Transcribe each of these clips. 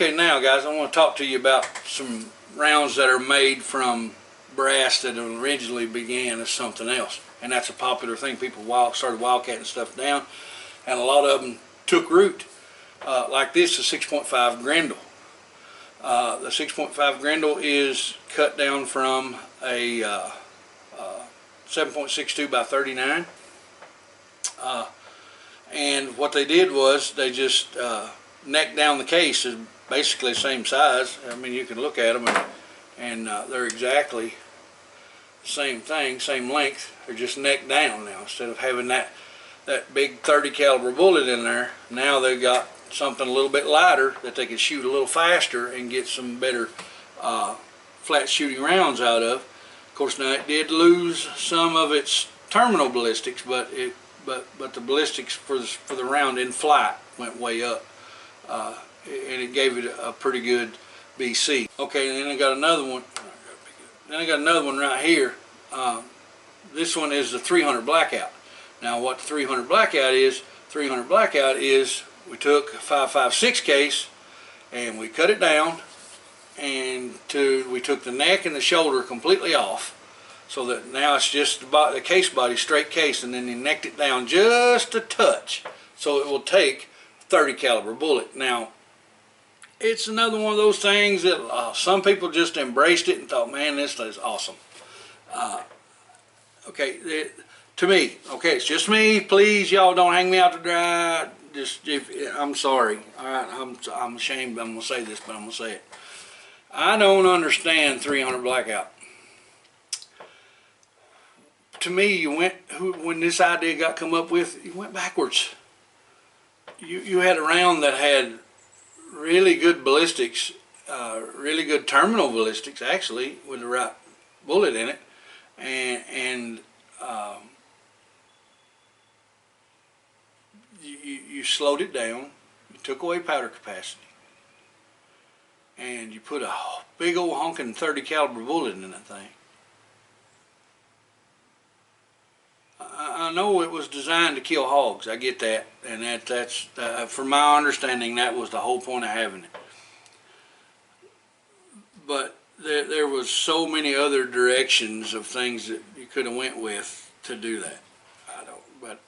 Okay, now guys, I want to talk to you about some rounds that are made from brass that originally began as something else. And that's a popular thing. People started wildcatting stuff down, and a lot of them took root. Like this, the 6.5 Grendel. The 6.5 Grendel is cut down from a 7.62 by 39. And what they did was they just necked down the case. Is basically the same size. I mean, you can look at them and they're exactly the same thing, same length. They're just necked down now. Instead of having that big 30 caliber bullet in there, now they've got something a little bit lighter that they can shoot a little faster and get some better flat shooting rounds out of. Of course, now it did lose some of its terminal ballistics, but the ballistics for the round in flight went way up, and it gave it a pretty good BC. Okay, and then I got another one. Then I got another one right here. This one is the 300 Blackout. Now, what the 300 Blackout is? 300 Blackout is we took a 5.56 case and we cut it down, and we took the neck and the shoulder completely off, so that now it's just the case body, straight case, and then you necked it down just a touch so it will take 30 caliber bullet. Now, it's another one of those things that some people just embraced it and thought, man, this is awesome. Okay, to me, okay, it's just me. Please, y'all don't hang me out to dry. I'm sorry. All right, I'm ashamed I'm gonna say this, but I'm gonna say it. I don't understand 300 Blackout. To me, when this idea got come up with, you went backwards. You had a round that had really good ballistics, really good terminal ballistics, actually, with the right bullet in it, and you slowed it down. You took away powder capacity, and you put a big old honking 30 caliber bullet in that thing. I know it was designed to kill hogs. I get that, and that's from my understanding, that was the whole point of having it. But there was so many other directions of things that you could have went with to do that. But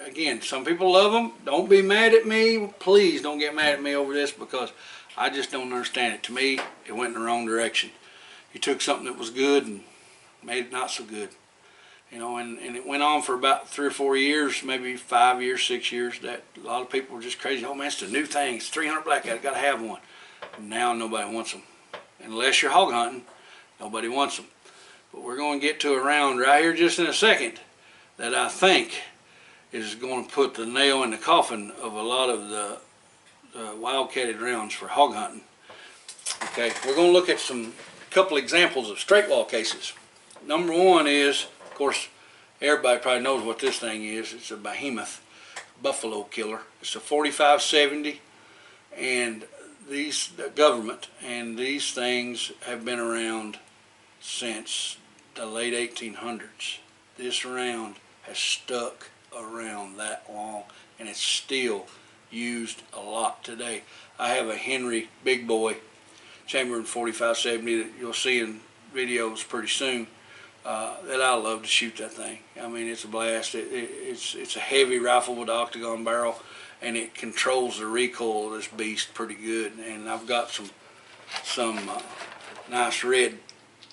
again, some people love them. Don't be mad at me. Please don't get mad at me over this, because I just don't understand it. To me, it went in the wrong direction. You took something that was good and made it not so good. You know, and it went on for about 3 or 4 years, maybe 5 years, 6 years. That a lot of people were just crazy. Oh man, it's a new thing. It's 300 Blackout. I gotta have one. Now nobody wants them, unless you're hog hunting. Nobody wants them. But we're going to get to a round right here just in a second that I think is going to put the nail in the coffin of a lot of the wildcatted rounds for hog hunting. Okay, we're going to look at a couple examples of straight wall cases. Number one is, of course, everybody probably knows what this thing is. It's a behemoth buffalo killer. It's a 4570, and the government and these things have been around since the late 1800s. This round has stuck around that long, and it's still used a lot today. I have a Henry big boy chambered 4570 that you'll see in videos pretty soon. That I love to shoot that thing. I mean, it's a blast. It's a heavy rifle with an octagon barrel, and it controls the recoil of this beast pretty good. And I've got some nice red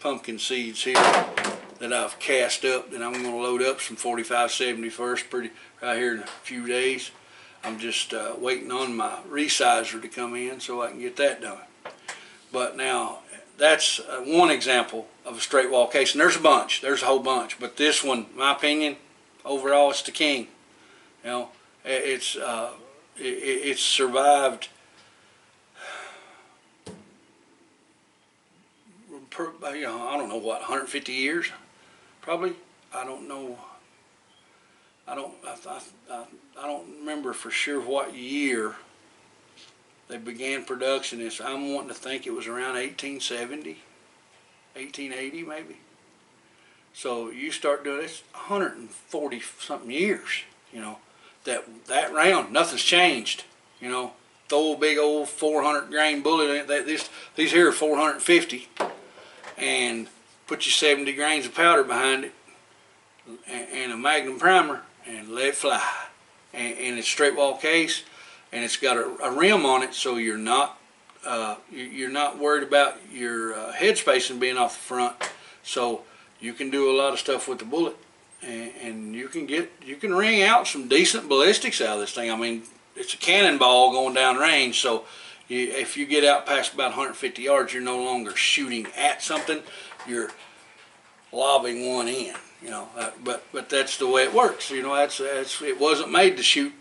pumpkin seeds here that I've cast up, and I'm going to load up some 4570 first, right here in a few days. I'm just waiting on my resizer to come in so I can get that done. But now, that's one example of a straight wall case, and there's a bunch. There's a whole bunch, but this one, in my opinion, overall, it's the king. You know, it's survived. You know, I don't know what, 150 years, probably. I don't know. I don't remember for sure what year they began production. I'm wanting to think it was around 1870, 1880 maybe. So you start doing this, 140 something years, you know, that round, nothing's changed, you know. throw a big old 400 grain bullet in it. These here are 450, and put your 70 grains of powder behind it, and a Magnum primer, and let it fly. And it's straight wall case, and it's got a rim on it, so you're not worried about your head spacing being off the front. So you can do a lot of stuff with the bullet, and you can wring out some decent ballistics out of this thing. I mean, it's a cannonball going down range, so if you get out past about 150 yards, you're no longer shooting at something, you're lobbing one in. You know, but that's the way it works. You know, it wasn't made to shoot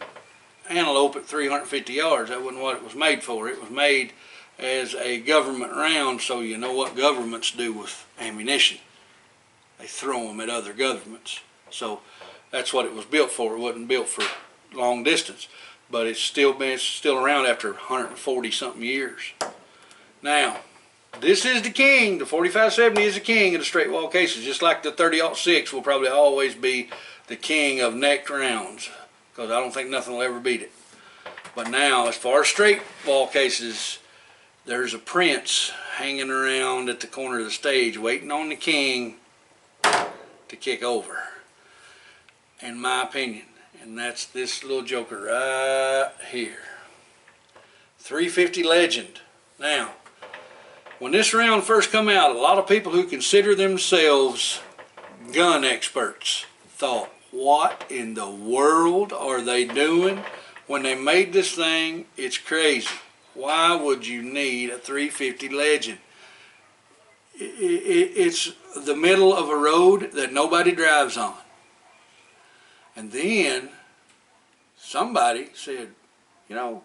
antelope at 350 yards. That wasn't what it was made for. It was made as a government round, so you know what governments do with ammunition. They throw them at other governments. So that's what it was built for. It wasn't built for long distance, but it's still around after 140 something years. Now, this is the king. The 4570 is the king of the straight wall cases, just like the 30-06 will probably always be the king of necked rounds, because I don't think nothing will ever beat it. But now, as far as straight wall cases, there's a prince hanging around at the corner of the stage waiting on the king to kick over, in my opinion. And that's this little joker right here. 350 Legend. Now, when this round first come out, a lot of people who consider themselves gun experts thought, what in the world are they doing when they made this thing? It's crazy. Why would you need a 350 Legend? It's the middle of a road that nobody drives on. And then somebody said, you know,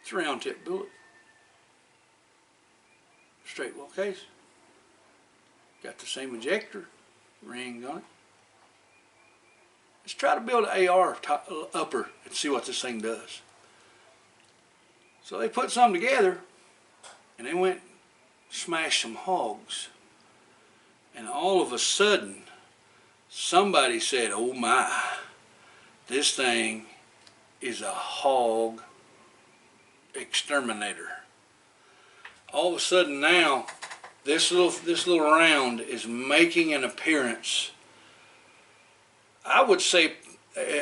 it's a round tip bullet. Straight wall case. Got the same ejector ring on it. Let's try to build an AR upper and see what this thing does. So they put some together, and they went smash some hogs. And all of a sudden, somebody said, oh my, this thing is a hog exterminator. All of a sudden now, this little round is making an appearance. I would say,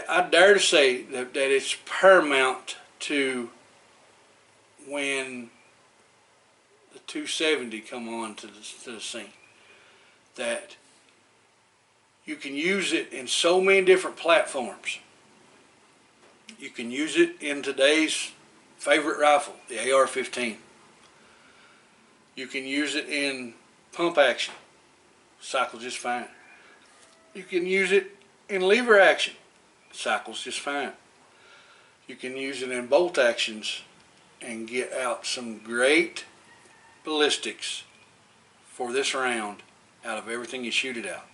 I dare to say that it's paramount to when the 270 come on to the scene. That you can use it in so many different platforms. You can use it in today's favorite rifle, the AR-15. You can use it in pump action, cycles just fine. You can use it in lever action, cycles just fine. You can use it in bolt actions and get out some great ballistics for this round out of everything you shoot it out.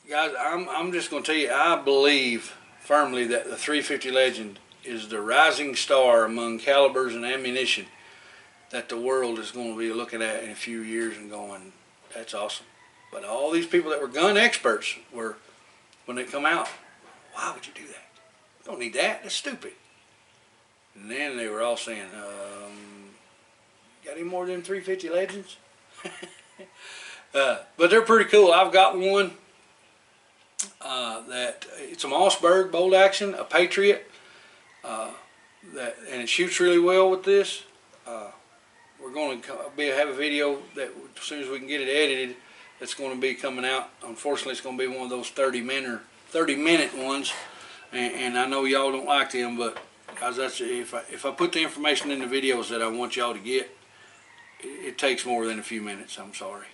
Guys, I'm just going to tell you, I believe firmly that the 350 Legend is the rising star among calibers and ammunition that the world is going to be looking at in a few years and going, that's awesome. But all these people that were gun experts were, when they come out, why would you do that? You don't need that. That's stupid. And then they were all saying, got any more than 350 Legends? But they're pretty cool. I've got one that it's a Mossberg bolt action, a Patriot, and it shoots really well with this. We're going to have a video that as soon as we can get it edited, that's going to be coming out. Unfortunately, it's going to be one of those 30-minute ones, and I know y'all don't like them, but guys, that's if I put the information in the videos that I want y'all to get, it takes more than a few minutes. I'm sorry,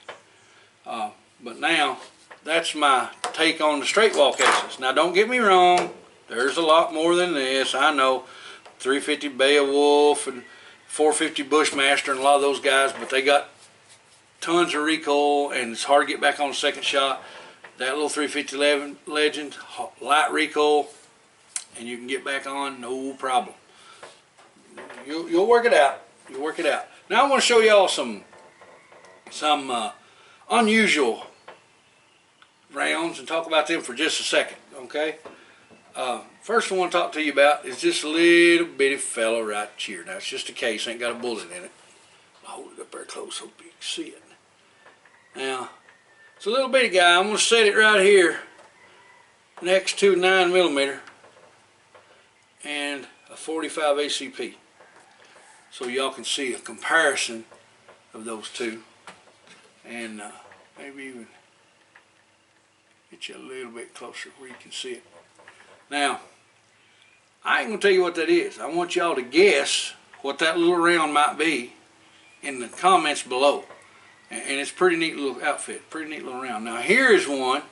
but now that's my take on the straight wall cases. Now, don't get me wrong, there's a lot more than this. I know 350 Beowulf and 450 Bushmaster and a lot of those guys, but they got tons of recoil and it's hard to get back on the second shot. That little 350 Legend, light recoil, and you can get back on no problem. You'll work it out. You'll work it out. Now I want to show y'all some unusual rounds and talk about them for just a second, okay? First I want to talk to you about is this little bitty fella right here. Now it's just a case, ain't got a bullet in it. I'll hold it up there close so you can see it. Now, it's a little bitty guy. I'm going to set it right here next to 9mm and a 45 ACP. So y'all can see a comparison of those two. And maybe even get you a little bit closer where you can see it. Now, I ain't going to tell you what that is. I want y'all to guess what that little round might be in the comments below. And it's a pretty neat little outfit, pretty neat little round. Now here is one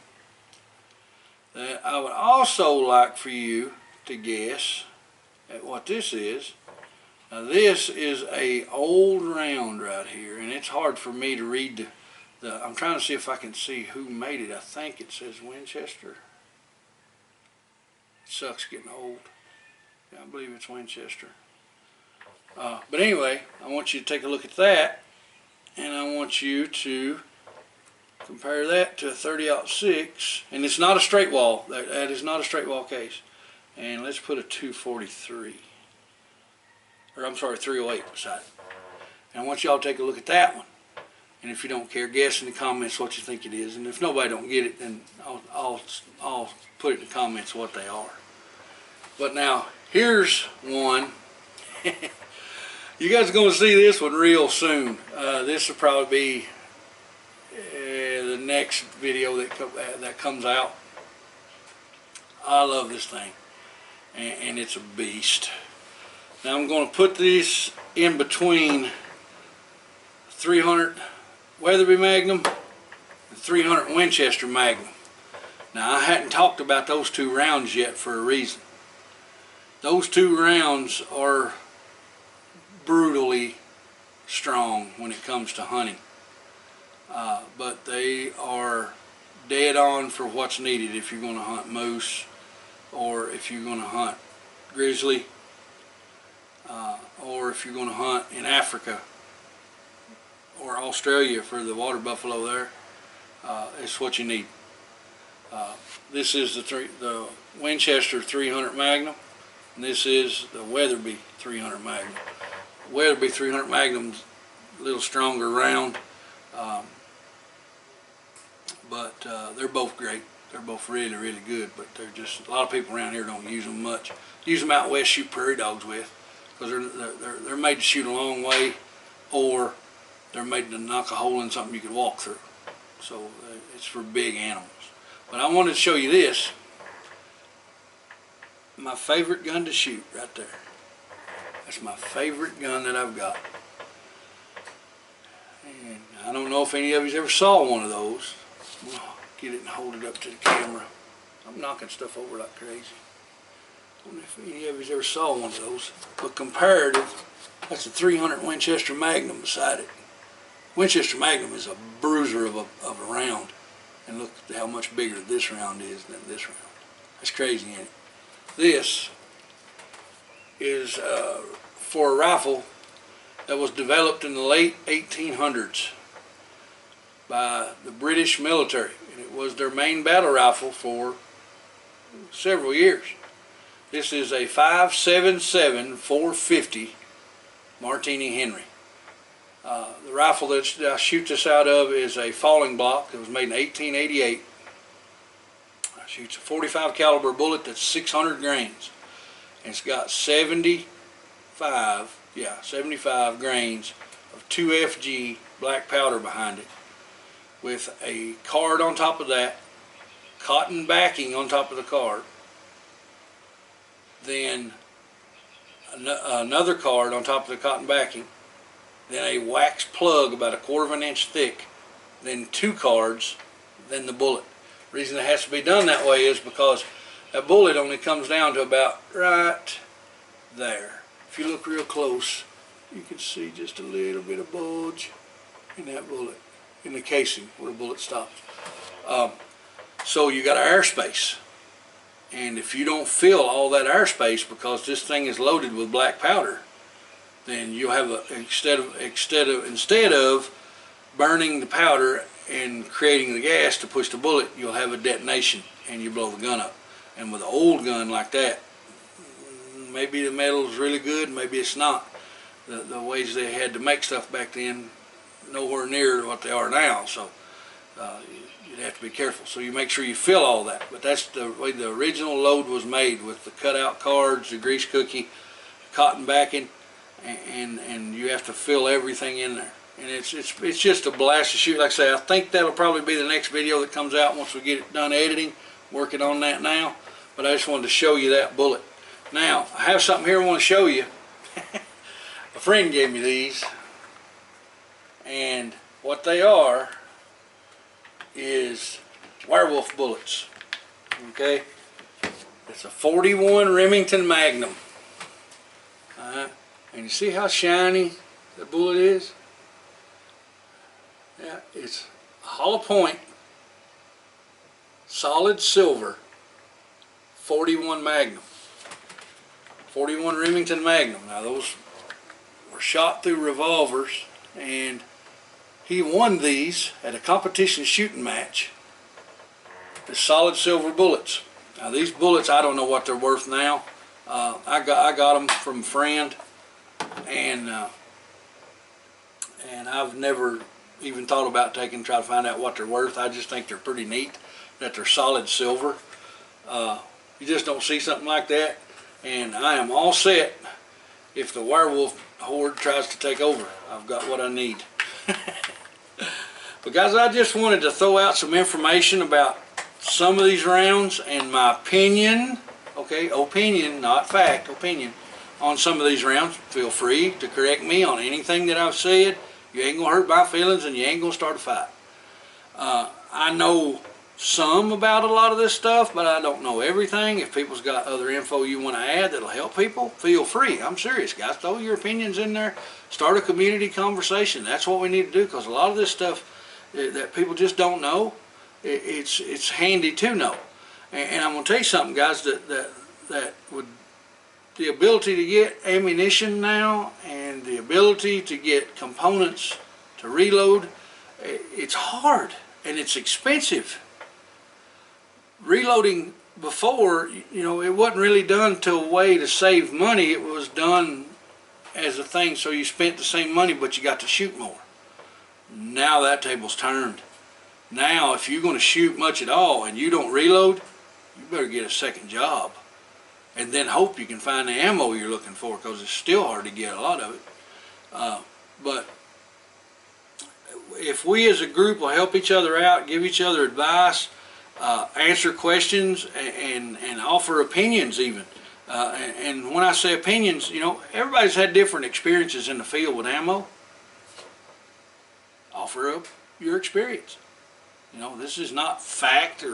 that I would also like for you to guess at what this is. Now this is a old round right here, and it's hard for me to read I'm trying to see if I can see who made it. I think it says Winchester. It sucks getting old. Yeah, I believe it's Winchester. But anyway, I want you to take a look at that, and I want you to compare that to a 30-06, and it's not a straight wall. That is not a straight wall case. And let's put a 243, or I'm sorry, 308 beside it. And I want y'all to take a look at that one. And if you don't care, guess in the comments what you think it is. And if nobody don't get it, then I'll put it in the comments what they are. But now, here's one. You guys are going to see this one real soon. This will probably be the next video that comes out. I love this thing, and it's a beast. Now I'm going to put this in between 300 Weatherby Magnum and 300 Winchester Magnum. Now I hadn't talked about those two rounds yet for a reason. Those two rounds are brutally strong when it comes to hunting, but they are dead on for what's needed if you're going to hunt moose, or if you're going to hunt grizzly, or if you're going to hunt in Africa or Australia for the water buffalo there. It's what you need. This is the Winchester 300 Magnum, and this is the Weatherby 300 Magnum. Weatherby 300 Magnum's a little stronger round, but they're both great. They're both really, really good, but they're just, a lot of people around here don't use them much. Use them out west, shoot prairie dogs with, because they're made to shoot a long way, or they're made to knock a hole in something you could walk through. So it's for big animals. But I wanted to show you this. My favorite gun to shoot right there. That's my favorite gun that I've got. And I don't know if any of you ever saw one of those. I'll get it and hold it up to the camera. I'm knocking stuff over like crazy. I don't know if any of you ever saw one of those. But comparative, that's a 300 Winchester Magnum beside it. Winchester Magnum is a bruiser of a round. And look at how much bigger this round is than this round. That's crazy, ain't it? This is for a rifle that was developed in the late 1800s by the British military, and it was their main battle rifle for several years. This is a 5.77 450 Martini Henry. The rifle that I shoot this out of is a falling block. It was made in 1888. I shoot a 45 caliber bullet that's 600 grains. And it's got 75 grains of 2FG black powder behind it, with a card on top of that, cotton backing on top of the card, then another card on top of the cotton backing, then a wax plug about 1/4 of an inch thick, then 2 cards, then the bullet. The reason it has to be done that way is because that bullet only comes down to about right there. If you look real close, you can see just a little bit of bulge in that bullet, in the casing where the bullet stops. So you got airspace, and if you don't fill all that airspace, because this thing is loaded with black powder, then you'll have instead of burning the powder and creating the gas to push the bullet, you'll have a detonation and you blow the gun up. And with an old gun like that, maybe the metal's really good, maybe it's not. The ways they had to make stuff back then, nowhere near what they are now. So you'd have to be careful. So you make sure you fill all that. But that's the way the original load was made, with the cutout cards, the grease cookie, cotton backing, and you have to fill everything in there. And it's just a blast to shoot. Like I say, I think that'll probably be the next video that comes out once we get it done editing. Working on that now. But I just wanted to show you that bullet. Now, I have something here I want to show you. A friend gave me these, and what they are is werewolf bullets. Okay, it's a 41 Remington Magnum. And you see how shiny the bullet is? Yeah, it's a hollow point, solid silver, 41 Magnum. 41 Remington Magnum. Now those were shot through revolvers, and he won these at a competition shooting match. The solid silver bullets. Now these bullets, I don't know what they're worth now. I got them from a friend, and I've never even thought about try to find out what they're worth. I just think they're pretty neat that they're solid silver. You just don't see something like that. And I am all set if the werewolf horde tries to take over. I've got what I need. But guys, I just wanted to throw out some information about some of these rounds and my opinion, okay, opinion, not fact, opinion, on some of these rounds. Feel free to correct me on anything that I've said. You ain't gonna hurt my feelings, and you ain't gonna start a fight. I know some about a lot of this stuff, but I don't know everything. If people's got other info you want to add that'll help people, feel free. I'm serious, guys. Throw your opinions in there. Start a community conversation. That's what we need to do, because a lot of this stuff that people just don't know, it's handy to know. And I'm going to tell you something, guys, that would, the ability to get ammunition now and the ability to get components to reload, it's hard and it's expensive. Reloading before, you know, it wasn't really done to a way to save money. It was done as a thing so you spent the same money but you got to shoot more. Now that table's turned. Now if you're going to shoot much at all and you don't reload, you better get a second job and then hope you can find the ammo you're looking for, because it's still hard to get a lot of it. But if we as a group will help each other out, give each other advice, answer questions, and offer opinions even. And when I say opinions, you know, everybody's had different experiences in the field with ammo. Offer up your experience. You know, this is not fact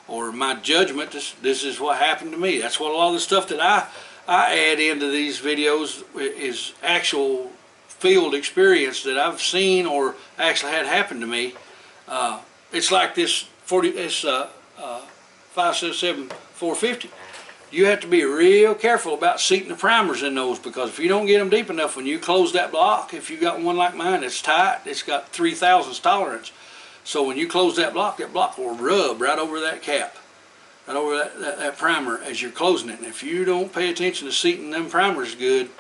or my judgment. This is what happened to me. That's what a lot of the stuff that I add into these videos is actual field experience that I've seen or actually had happen to me. It's like this 5.77 450. You have to be real careful about seating the primers in those, because if you don't get them deep enough, when you close that block, if you got one like mine that's tight, it's got 3,000 tolerance. So when you close that block will rub right over that cap, right over that primer as you're closing it. And if you don't pay attention to seating them primers good,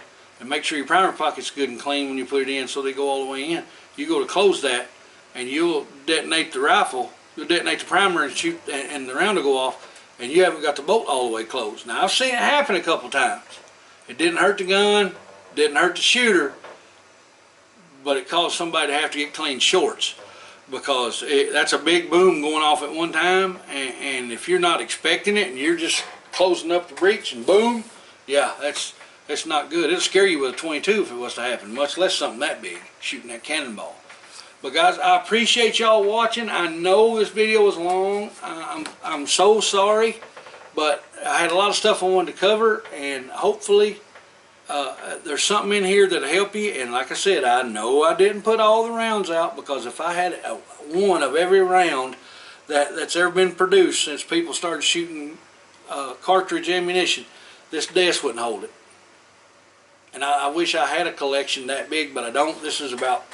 and make sure your primer pocket's good and clean when you put it in so they go all the way in, you go to close that and you'll detonate the rifle, you'll detonate the primer and shoot, and the round will go off, and you haven't got the bolt all the way closed. Now I've seen it happen a couple times. It didn't hurt the gun, didn't hurt the shooter, but it caused somebody to have to get clean shorts, because that's a big boom going off at one time, and if you're not expecting it and you're just closing up the breech and boom, yeah, that's not good. It'll scare you with a 22 if it was to happen, much less something that big, shooting that cannonball. But guys, I appreciate y'all watching. I know this video was long. I'm so sorry, but I had a lot of stuff I wanted to cover, and hopefully there's something in here that'll help you. And like I said, I know I didn't put all the rounds out, because if I had one of every round that's ever been produced since people started shooting cartridge ammunition, this desk wouldn't hold it. And I wish I had a collection that big, but I don't. This is about,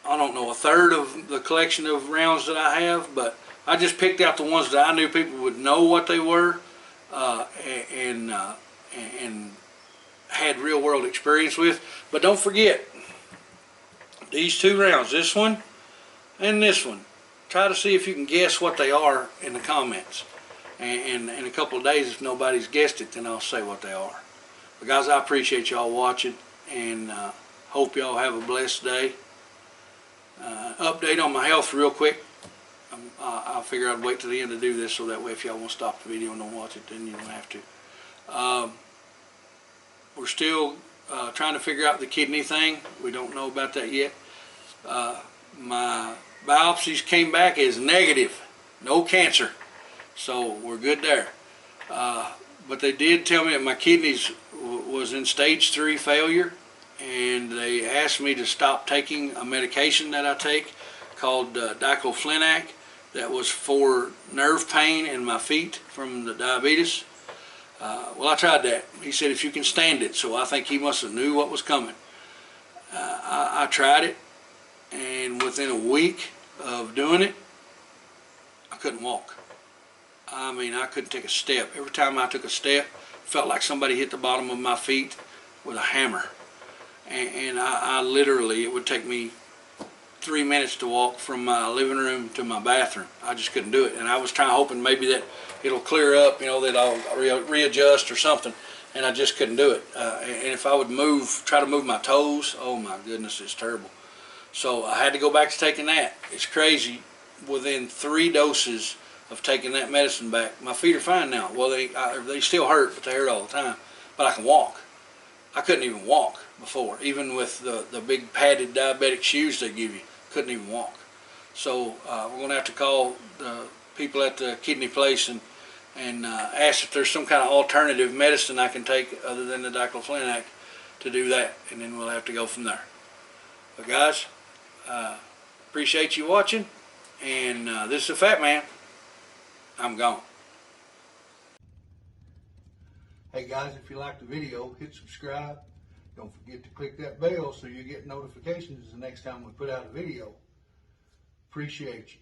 I don't know, a third of the collection of rounds that I have, but I just picked out the ones that I knew people would know what they were, and had real world experience with. But don't forget, these 2 rounds, this one and this one, try to see if you can guess what they are in the comments. And in a couple of days, if nobody's guessed it, then I'll say what they are. But guys, I appreciate y'all watching, and hope y'all have a blessed day. Update on my health real quick. I figure I'd wait till the end to do this, so that way if y'all want to stop the video and don't watch it, then you don't have to. We're still trying to figure out the kidney thing. We don't know about that yet. My biopsies came back as negative, no cancer, so we're good there. But they did tell me that my kidneys was in stage 3 failure, and they asked me to stop taking a medication that I take called diclofenac, that was for nerve pain in my feet from the diabetes. Well, I tried that. He said if you can stand it, so I think he must have knew what was coming. I tried it, and within a week of doing it, I couldn't walk. I mean, I couldn't take a step. Every time I took a step, it felt like somebody hit the bottom of my feet with a hammer. And I literally, it would take me 3 minutes to walk from my living room to my bathroom. I just couldn't do it. And I was hoping maybe that it'll clear up, you know, that I'll readjust or something. And I just couldn't do it. And if I would try to move my toes, oh my goodness, it's terrible. So I had to go back to taking that. It's crazy. Within 3 doses of taking that medicine back, my feet are fine now. Well, they still hurt, but they hurt all the time. But I can walk. I couldn't even walk before, even with the big padded diabetic shoes they give you. Couldn't even walk. So we're going to have to call the people at the kidney place and ask if there's some kind of alternative medicine I can take other than the diclofenac to do that, and then we'll have to go from there. But guys, appreciate you watching, and this is the Fat Man. I'm gone. Hey guys, if you liked the video, hit subscribe. Don't forget to click that bell so you get notifications the next time we put out a video. Appreciate you.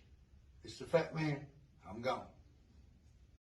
It's the Fat Man. I'm gone.